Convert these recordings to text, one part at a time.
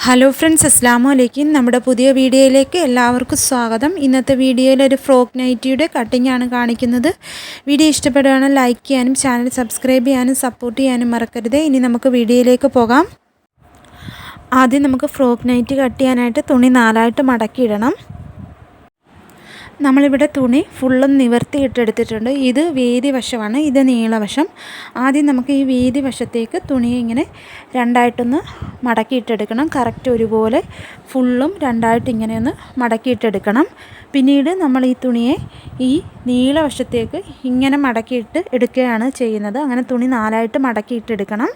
Hello friends, അസ്സലാമു അലൈക്കും. നമ്മുടെ പുതിയ വീഡിയോയിലേക്ക് എല്ലാവർക്കും സ്വാഗതം. ഇന്നത്തെ വീഡിയോയിൽ ഒരു ഫ്രോക്ക് നൈറ്റിയുടെ കട്ടിംഗ് ആണ് കാണിക്കുന്നത്. വീഡിയോ ഇഷ്ടപ്പെടുകയാണെങ്കിൽ ലൈക്ക് ചെയ്യാനും ചാനൽ സബ്സ്ക്രൈബ് ചെയ്യാനും സപ്പോർട്ട് ചെയ്യാനും മറക്കരുത്. ഇനി നമുക്ക് വീഡിയോയിലേക്ക് പോകാം. ആദ്യം നമുക്ക് ഫ്രോക്ക് നൈറ്റി കട്ട് ചെയ്യാനായിട്ട് തുണി 4ആയിട്ട് മടക്കിയിടണം. നമ്മളിവിടെ തുണി ഫുള്ളും നിവർത്തിയിട്ടെടുത്തിട്ടുണ്ട്. ഇത് വീതി വശമാണ്, ഇത് നീളവശം. ആദ്യം നമുക്ക് ഈ വീതി വശത്തേക്ക് തുണിയെ ഇങ്ങനെ രണ്ടായിട്ടൊന്ന് മടക്കിയിട്ടെടുക്കണം. കറക്റ്റ് ഒരുപോലെ ഫുള്ളും രണ്ടായിട്ട് ഇങ്ങനെയൊന്ന് മടക്കിയിട്ടെടുക്കണം. പിന്നീട് നമ്മൾ ഈ തുണിയെ ഈ നീളവശത്തേക്ക് ഇങ്ങനെ മടക്കിയിട്ട് എടുക്കുകയാണ് ചെയ്യുന്നത്. അങ്ങനെ തുണി 4ആയിട്ട് മടക്കിയിട്ടെടുക്കണം.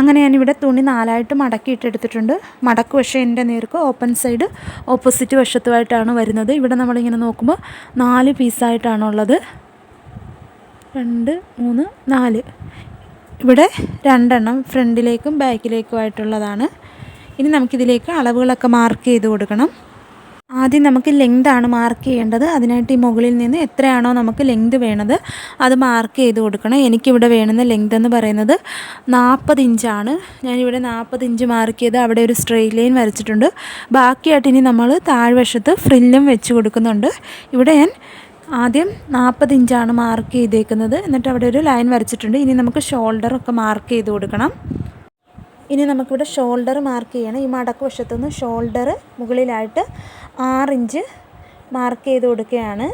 അങ്ങനെ ഞാനിവിടെ തുണി 4ആയിട്ട് മടക്കിയിട്ടെടുത്തിട്ടുണ്ട്. മടക്ക് വശം എൻ്റെ നേർക്ക്, ഓപ്പൺ സൈഡ് ഓപ്പോസിറ്റ് വശത്തുമായിട്ടാണ് വരുന്നത്. ഇവിടെ നമ്മളിങ്ങനെ നോക്കുമ്പോൾ 4 പീസായിട്ടാണുള്ളത്. 2, 3, 4. ഇവിടെ 2 എണ്ണം ഫ്രണ്ടിലേക്കും ബാക്കിലേക്കുമായിട്ടുള്ളതാണ്. ഇനി നമുക്കിതിലേക്ക് അളവുകളൊക്കെ മാർക്ക് ചെയ്ത് കൊടുക്കണം. ആദ്യം നമുക്ക് ലെങ്താണ് മാർക്ക് ചെയ്യേണ്ടത്. അതിനായിട്ട് ഈ മുകളിൽ നിന്ന് എത്രയാണോ നമുക്ക് ലെങ്ത് വേണത് അത് മാർക്ക് ചെയ്ത് കൊടുക്കണം. എനിക്കിവിടെ വേണ്ടുന്ന ലെങ്ത് എന്ന് പറയുന്നത് 40 ഇഞ്ചാണ്. ഞാനിവിടെ 40 ഇഞ്ച് മാർക്ക് ചെയ്ത് അവിടെ ഒരു സ്ട്രെയിറ്റ് ലൈൻ വരച്ചിട്ടുണ്ട്. ബാക്കിയായിട്ട് ഇനി നമ്മൾ താഴ്വശത്ത് ഫ്രില്ലും വെച്ച് കൊടുക്കുന്നുണ്ട്. ഇവിടെ ഞാൻ ആദ്യം 40 ഇഞ്ചാണ് മാർക്ക് ചെയ്തേക്കുന്നത്. എന്നിട്ട് അവിടെ ഒരു ലൈൻ വരച്ചിട്ടുണ്ട്. ഇനി നമുക്ക് ഷോൾഡറൊക്കെ മാർക്ക് ചെയ്ത് കൊടുക്കണം. ഇനി നമുക്കിവിടെ ഷോൾഡർ മാർക്ക് ചെയ്യണം. ഈ മടക്ക് വശത്തുനിന്ന് ഷോൾഡർ മുകളിലായിട്ട് 6 ഇഞ്ച് മാർക്ക് ചെയ്ത് കൊടുക്കുകയാണ്.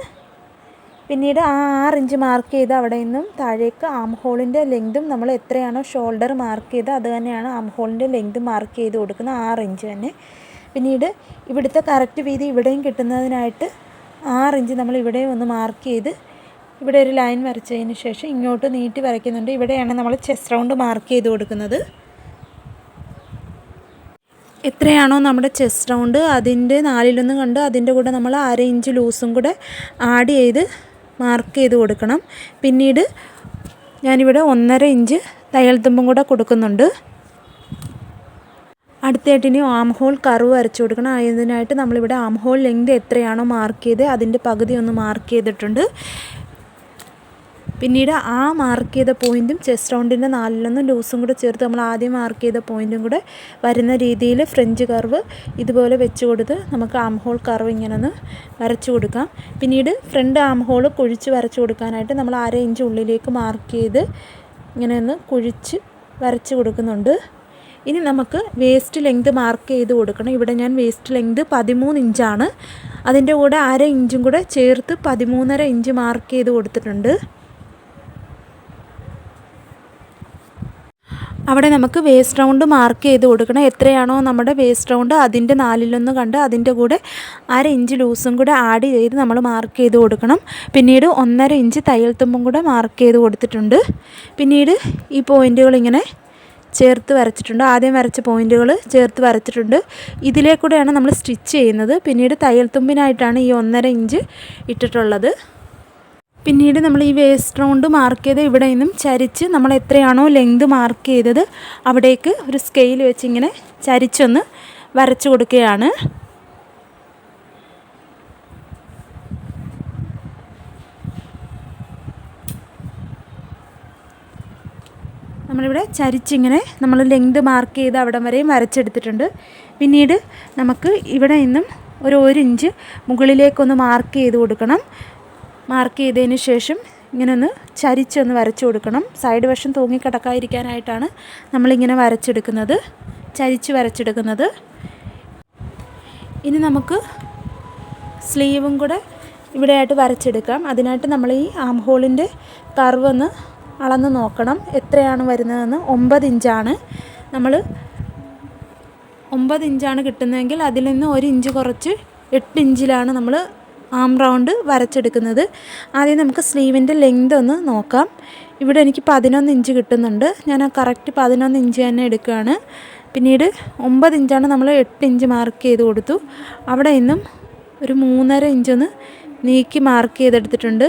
പിന്നീട് ആ 6 ഇഞ്ച് മാർക്ക് ചെയ്ത് അവിടെ നിന്നും താഴേക്ക് ആം ഹോളിൻ്റെ ലെങ്തും നമ്മൾ എത്രയാണോ ഷോൾഡർ മാർക്ക് ചെയ്ത് അത് തന്നെയാണ് ആം ഹോളിൻ്റെ ലെങ്ത് മാർക്ക് ചെയ്ത് കൊടുക്കുന്നത്, 6 ഇഞ്ച് തന്നെ. പിന്നീട് ഇവിടുത്തെ കറക്റ്റ് വീതി ഇവിടെയും കിട്ടുന്നതിനായിട്ട് 6 ഇഞ്ച് നമ്മൾ ഇവിടെയും ഒന്ന് മാർക്ക് ചെയ്ത് ഇവിടെ ഒരു ലൈൻ വരച്ചതിന് ശേഷം ഇങ്ങോട്ട് നീട്ടി വരയ്ക്കുന്നുണ്ട്. ഇവിടെയാണ് നമ്മൾ ചെസ്റ്റ് റൗണ്ട് മാർക്ക് ചെയ്ത് കൊടുക്കുന്നത്. എത്രയാണോ നമ്മുടെ ചെസ്റ്റ് റൗണ്ട് അതിൻ്റെ 4/1 കണ്ട് അതിൻ്റെ കൂടെ നമ്മൾ 1/2 ഇഞ്ച് ലൂസും കൂടെ ആഡ് ചെയ്ത് മാർക്ക് ചെയ്ത് കൊടുക്കണം. പിന്നീട് ഞാനിവിടെ 1.5 ഇഞ്ച് തയ്യൽ തുമ്പും കൂടെ കൊടുക്കുന്നുണ്ട്. അടുത്തായിട്ട് ഇനി ആം ഹോൾ കർവ് വരച്ചു കൊടുക്കണം. അതിനായിട്ട് നമ്മളിവിടെ ആം ഹോൾ ലെങ്ത് എത്രയാണോ മാർക്ക് ചെയ്ത് അതിൻ്റെ പകുതി ഒന്ന് മാർക്ക് ചെയ്തിട്ടുണ്ട്. പിന്നീട് ആ മാർക്ക് ചെയ്ത പോയിൻറ്റും ചെസ്റ്റ് റൗണ്ടിൻ്റെ 4/1 ലൂസും കൂടെ ചേർത്ത് നമ്മൾ ആദ്യം മാർക്ക് ചെയ്ത പോയിൻറ്റും കൂടെ വരുന്ന രീതിയിൽ ഫ്രഞ്ച് കർവ് ഇതുപോലെ വെച്ച് കൊടുത്ത് നമുക്ക് ആം ഹോൾ കർവ് ഇങ്ങനെ ഒന്ന് വരച്ചു കൊടുക്കാം. പിന്നീട് ഫ്രണ്ട് ആം ഹോൾ കുഴിച്ച് വരച്ചു കൊടുക്കാനായിട്ട് നമ്മൾ 1/2 ഇഞ്ച് ഉള്ളിലേക്ക് മാർക്ക് ചെയ്ത് ഇങ്ങനെ ഒന്ന് കുഴിച്ച് വരച്ച് കൊടുക്കുന്നുണ്ട്. ഇനി നമുക്ക് വേസ്റ്റ് ലെങ്ത് മാർക്ക് ചെയ്ത് കൊടുക്കണം. ഇവിടെ ഞാൻ വേസ്റ്റ് ലെങ്ത് 13 ഇഞ്ചാണ്. അതിൻ്റെ കൂടെ 1/2 ഇഞ്ചും കൂടെ ചേർത്ത് 13.5 ഇഞ്ച് മാർക്ക് ചെയ്ത് കൊടുത്തിട്ടുണ്ട്. അവിടെ നമുക്ക് വേസ്റ്റ് റൗണ്ട് മാർക്ക് ചെയ്ത് കൊടുക്കണം. എത്രയാണോ നമ്മുടെ വേസ്റ്റ് റൗണ്ട് അതിൻ്റെ 4/1 കണ്ട് അതിൻ്റെ കൂടെ 1/2 ഇഞ്ച് ലൂസും കൂടെ ആഡ് ചെയ്ത് നമ്മൾ മാർക്ക് ചെയ്ത് കൊടുക്കണം. പിന്നീട് 1.5 ഇഞ്ച് തയ്യൽ തുമ്പും കൂടെ മാർക്ക് ചെയ്ത് കൊടുത്തിട്ടുണ്ട്. പിന്നീട് ഈ പോയിൻറ്റുകൾ ഇങ്ങനെ ചേർത്ത് വരച്ചിട്ടുണ്ട്. ആദ്യം വരച്ച പോയിൻറ്റുകൾ ചേർത്ത് വരച്ചിട്ടുണ്ട്. ഇതിലേക്കൂടെയാണ് നമ്മൾ സ്റ്റിച്ച് ചെയ്യുന്നത്. പിന്നീട് തയ്യൽ തുമ്പിനായിട്ടാണ് ഈ 1.5 ഇഞ്ച് ഇട്ടിട്ടുള്ളത്. പിന്നീട് നമ്മൾ ഈ വേസ്റ്റ് റൗണ്ട് മാർക്ക് ചെയ്ത് ഇവിടെ നിന്നും ചരിച്ച് നമ്മൾ എത്രയാണോ ലെങ്ത് മാർക്ക് ചെയ്തത് അവിടേക്ക് ഒരു സ്കെയിൽ വെച്ച് ഇങ്ങനെ ചരിച്ചൊന്ന് വരച്ചു കൊടുക്കുകയാണ്. നമ്മളിവിടെ ചരിച്ചിങ്ങനെ നമ്മൾ ലെങ്ത് മാർക്ക് ചെയ്ത് അവിടം വരെയും വരച്ചെടുത്തിട്ടുണ്ട്. പിന്നീട് നമുക്ക് ഇവിടെ നിന്നും ഒരു 1 ഇഞ്ച് മുകളിലേക്കൊന്ന് മാർക്ക് ചെയ്ത് കൊടുക്കണം. മാർക്ക് ചെയ്തതിന് ശേഷം ഇങ്ങനെ ഒന്ന് ചരിച്ചൊന്ന് വരച്ചു കൊടുക്കണം. സൈഡ് വശം തൂങ്ങിക്കിടക്കാതിരിക്കാനായിട്ടാണ് നമ്മളിങ്ങനെ വരച്ചെടുക്കുന്നത്, ചരിച്ച് വരച്ചെടുക്കുന്നത്. ഇനി നമുക്ക് സ്ലീവും കൂടെ ഇവിടെയായിട്ട് വരച്ചെടുക്കാം. അതിനായിട്ട് നമ്മൾ ഈ ആം ഹോളിൻ്റെ കർവ് ഒന്ന് അളന്ന് നോക്കണം. എത്രയാണ് വരുന്നതെന്ന് 9 ഇഞ്ചാണ്. നമ്മൾ 9 ഇഞ്ചാണ് കിട്ടുന്നതെങ്കിൽ അതിൽ നിന്ന് 1 ഇഞ്ച് കുറച്ച് 8 ഇഞ്ചിലാണ് നമ്മൾ ആം റൗണ്ട് വരച്ചെടുക്കുന്നത്. ആദ്യം നമുക്ക് സ്ലീവിൻ്റെ ലെങ്ത് ഒന്ന് നോക്കാം. ഇവിടെ എനിക്ക് 11 ഇഞ്ച് കിട്ടുന്നുണ്ട്. ഞാൻ ആ കറക്റ്റ് 11 ഇഞ്ച് തന്നെ എടുക്കുകയാണ്. പിന്നീട് 9 ഇഞ്ചാണ്, നമ്മൾ 8 ഇഞ്ച് മാർക്ക് ചെയ്ത് കൊടുത്തു. അവിടെ നിന്നും ഒരു 3.5 ഇഞ്ചൊന്ന് നീക്കി മാർക്ക് ചെയ്തെടുത്തിട്ടുണ്ട്.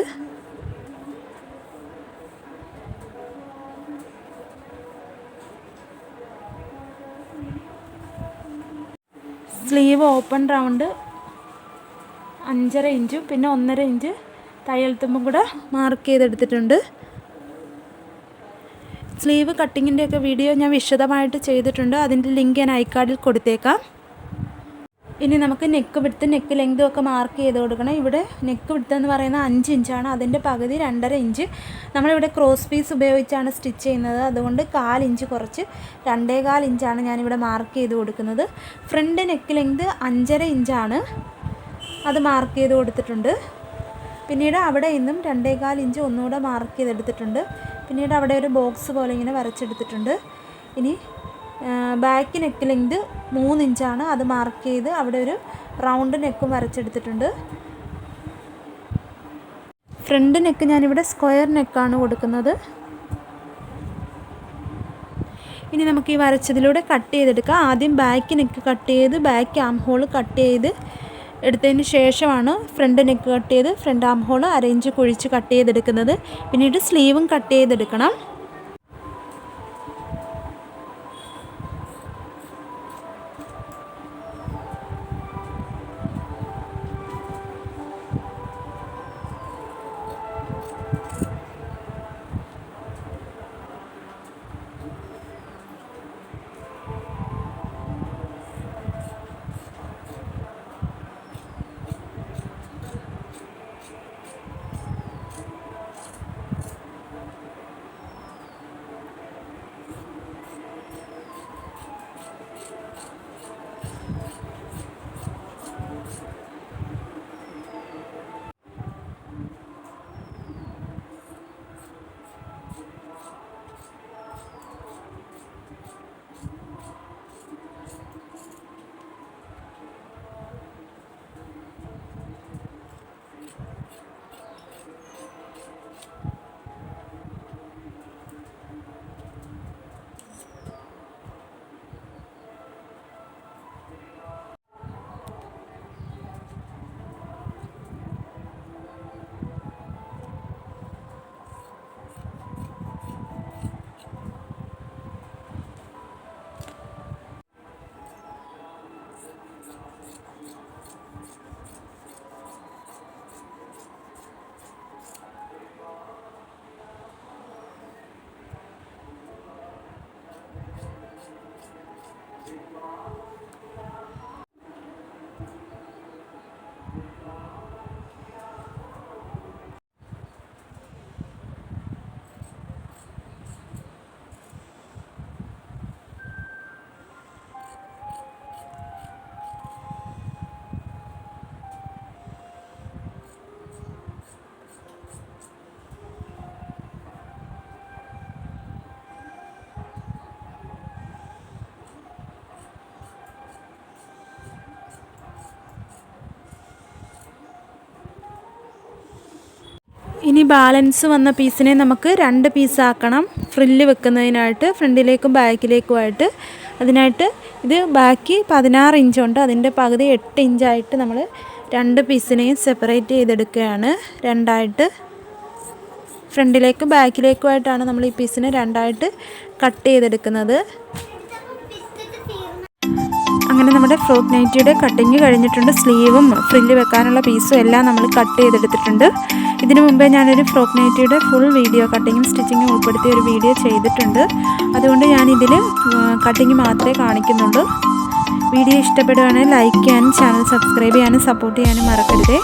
സ്ലീവ് ഓപ്പൺ റൗണ്ട് 5.5 ഇഞ്ചും പിന്നെ 1.5 ഇഞ്ച് തയ്യൽ തുമ്പും കൂടെ മാർക്ക് ചെയ്തെടുത്തിട്ടുണ്ട്. സ്ലീവ് കട്ടിങ്ങിൻ്റെയൊക്കെ വീഡിയോ ഞാൻ വിശദമായിട്ട് ചെയ്തിട്ടുണ്ട്. അതിൻ്റെ ലിങ്ക് ഞാൻ ഐക്കാർഡിൽ കൊടുത്തേക്കാം. ഇനി നമുക്ക് നെക്ക് വിഡ്ത്ത് നെക്ക് ലെങ്തും ഒക്കെ മാർക്ക് ചെയ്ത് കൊടുക്കണം. ഇവിടെ നെക്ക് വിഡ്ത്ത് എന്ന് പറയുന്നത് 5 ഇഞ്ചാണ്. അതിൻ്റെ പകുതി 2.5 ഇഞ്ച് നമ്മളിവിടെ ക്രോസ് പീസ് ഉപയോഗിച്ചാണ് സ്റ്റിച്ച് ചെയ്യുന്നത്. അതുകൊണ്ട് 1/4 ഇഞ്ച് കുറച്ച് 2.25 ഇഞ്ചാണ് ഞാനിവിടെ മാർക്ക് ചെയ്ത് കൊടുക്കുന്നത്. ഫ്രണ്ട് നെക്ക് ലെങ്ത് 5.5 ഇഞ്ചാണ്, അത് മാർക്ക് ചെയ്ത് കൊടുത്തിട്ടുണ്ട്. പിന്നീട് അവിടെ നിന്നും 2.25 ഇഞ്ച് ഒന്നുകൂടെ മാർക്ക് ചെയ്തെടുത്തിട്ടുണ്ട്. പിന്നീട് അവിടെ ഒരു ബോക്സ് പോലെ ഇങ്ങനെ വരച്ചെടുത്തിട്ടുണ്ട്. ഇനി ബാക്ക് നെക്ക് ലെങ്ത് 3 ഇഞ്ചാണ്, അത് മാർക്ക് ചെയ്ത് അവിടെ ഒരു റൗണ്ട് നെക്കും വരച്ചെടുത്തിട്ടുണ്ട്. ഫ്രണ്ട് നെക്ക് ഞാനിവിടെ സ്ക്വയർ നെക്കാണ് കൊടുക്കുന്നത്. ഇനി നമുക്ക് ഈ വരച്ചതിലൂടെ കട്ട് ചെയ്തെടുക്കാം. ആദ്യം ബാക്ക് നെക്ക് കട്ട് ചെയ്ത് ബാക്ക് ആം ഹോൾ കട്ട് ചെയ്ത് എടുത്തതിന് ശേഷമാണ് ഫ്രണ്ട് നെക്ക് കട്ട് ചെയ്ത് ഫ്രണ്ട് ആം ഹോൾ 1/2 ഇഞ്ച് കുഴിച്ച് കട്ട് ചെയ്തെടുക്കുന്നത്. പിന്നീട് സ്ലീവും കട്ട് ചെയ്തെടുക്കണം. ഇനി ബാലൻസ് വന്ന പീസിനെ നമുക്ക് 2 പീസാക്കണം ഫ്രില്ല് വെക്കുന്നതിനായിട്ട്, ഫ്രണ്ടിലേക്കും ബാക്കിലേക്കുമായിട്ട്. അതിനായിട്ട് ഇത് ബാക്കി 16 ഇഞ്ചുണ്ട്, അതിൻ്റെ പകുതി 8 ഇഞ്ചായിട്ട് നമ്മൾ 2 പീസിനെയും സെപ്പറേറ്റ് ചെയ്തെടുക്കുകയാണ്. രണ്ടായിട്ട് ഫ്രണ്ടിലേക്കും ബാക്കിലേക്കുമായിട്ടാണ് നമ്മൾ ഈ പീസിനെ 2ആയിട്ട് കട്ട് ചെയ്തെടുക്കുന്നത്. അങ്ങനെ നമ്മുടെ ഫ്രോക്ക് നൈറ്റിയുടെ കട്ടിങ് കഴിഞ്ഞിട്ടുണ്ട്. സ്ലീവും ഫ്രില്ല് വെക്കാനുള്ള പീസും എല്ലാം നമ്മൾ കട്ട് ചെയ്തെടുത്തിട്ടുണ്ട്. ഇതിനു മുമ്പേ ഞാനൊരു ഫ്രോക്ക് നൈറ്റിയുടെ ഫുൾ വീഡിയോ കട്ടിങ്ങും സ്റ്റിച്ചിങ്ങും ഉൾപ്പെടുത്തിയ ഒരു വീഡിയോ ചെയ്തിട്ടുണ്ട്. അതുകൊണ്ട് ഞാനിതിൽ കട്ടിങ് മാത്രമേ കാണിക്കുന്നുള്ളൂ. വീഡിയോ ഇഷ്ടപ്പെടുകയാണെങ്കിൽ ലൈക്ക് ചെയ്യാനും ചാനൽ സബ്സ്ക്രൈബ് ചെയ്യാനും സപ്പോർട്ട് ചെയ്യാനും മറക്കരുതേ.